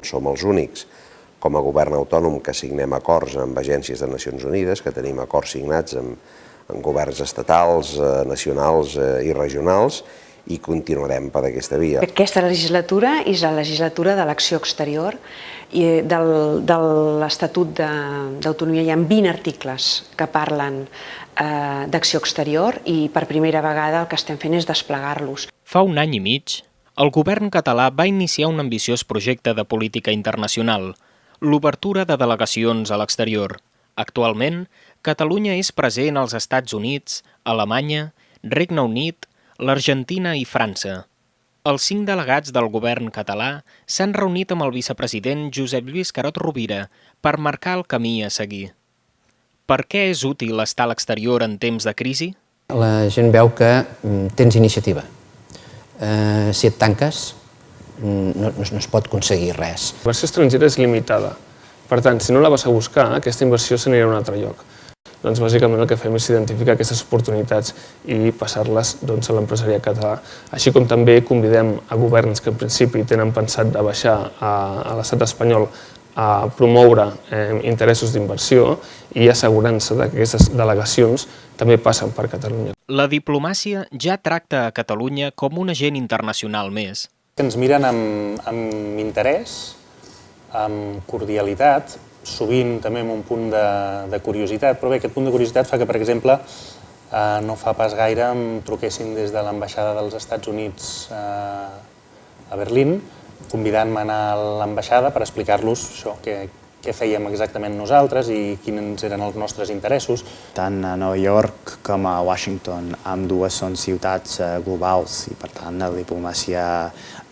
Som els únics, com a govern autònom, que signem acords amb agències de Nacions Unides, que tenim acords signats amb governs estatals, nacionals i regionals, i continuarem per aquesta via. Aquesta legislatura és la legislatura de l'acció exterior i de l'Estatut d'Autonomia. Hi ha 20 articles que parlen d'acció exterior i per primera vegada el que estem fent és desplegar-los. Fa un any i mig, el govern català va iniciar un ambiciós projecte de política internacional, l'obertura de delegacions a l'exterior. Actualment, Catalunya és present als Estats Units, Alemanya, Regne Unit, l'Argentina i França. Els 5 delegats del govern català s'han reunit amb el vicepresident Josep Lluís Carod Rovira per marcar el camí a seguir. Per què és útil estar a l'exterior en temps de crisi? La gent veu que tens iniciativa. Si et tanques, no es pot aconseguir res. La inversió estrangera és limitada. Per tant, si no la vas a buscar, aquesta inversió s'anirà a un altre lloc. Doncs bàsicament el que fem és identificar aquestes oportunitats i passar-les a l'empresariat català. Així com també convidem a governs que en principi tenen pensat de baixar a l'estat espanyol a promoure interessos d'inversió i assegurant-se que aquestes delegacions també passen per Catalunya. La diplomàcia ja tracta a Catalunya com un agent internacional més. Ens miren amb interès, amb cordialitat, sovint també amb un punt de curiositat, però bé, aquest punt de curiositat fa que, per exemple, no fa pas gaire em truquessin des de l'ambaixada dels Estats Units a Berlín, convidant-me a anar a l'ambaixada per explicar-los això, què fèiem exactament nosaltres i quins eren els nostres interessos. Tant a Nova York com a Washington, ambdues són ciutats globals i, per tant, la diplomàcia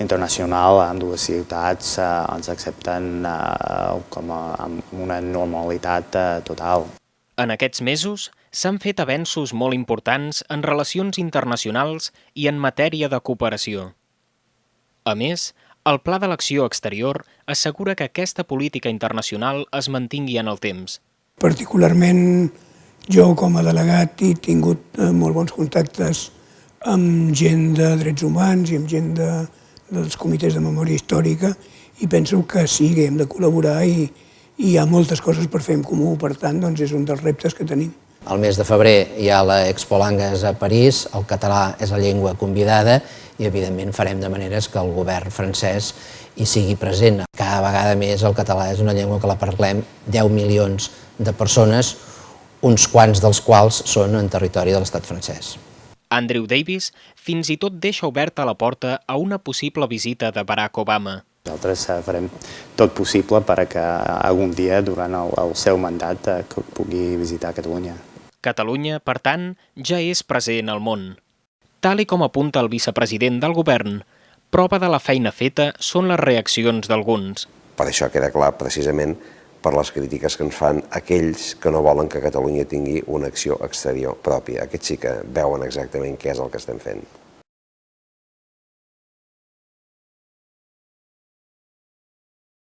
internacional en dues ciutats ens accepten amb una normalitat total. En aquests mesos s'han fet avenços molt importants en relacions internacionals i en matèria de cooperació. A més, el Pla de l'Acció Exterior assegura que aquesta política internacional es mantingui en el temps. Particularment, jo com a delegat he tingut molt bons contactes amb gent de drets humans i amb gent dels comitès de memòria històrica i penso que sí, que hem de col·laborar i hi ha moltes coses per fer en comú, per tant, és un dels reptes que tenim. Al mes de febrer hi ha l'Expo Langues a París, el català és la llengua convidada i, evidentment, farem de maneres que el govern francès hi sigui present. Cada vegada més el català és una llengua que la parlem 10 milions de persones, uns quants dels quals són en territori de l'estat francès. Andrew Davis fins i tot deixa oberta la porta a una possible visita de Barack Obama. Nosaltres farem tot possible perquè algun dia, durant el seu mandat, pugui visitar Catalunya. Catalunya, per tant, ja és present al món. Tal i com apunta el vicepresident del govern, prova de la feina feta són les reaccions d'alguns. Per això queda clar, precisament, per les crítiques que ens fan aquells que no volen que Catalunya tingui una acció exterior pròpia. Aquests sí que veuen exactament què és el que estem fent.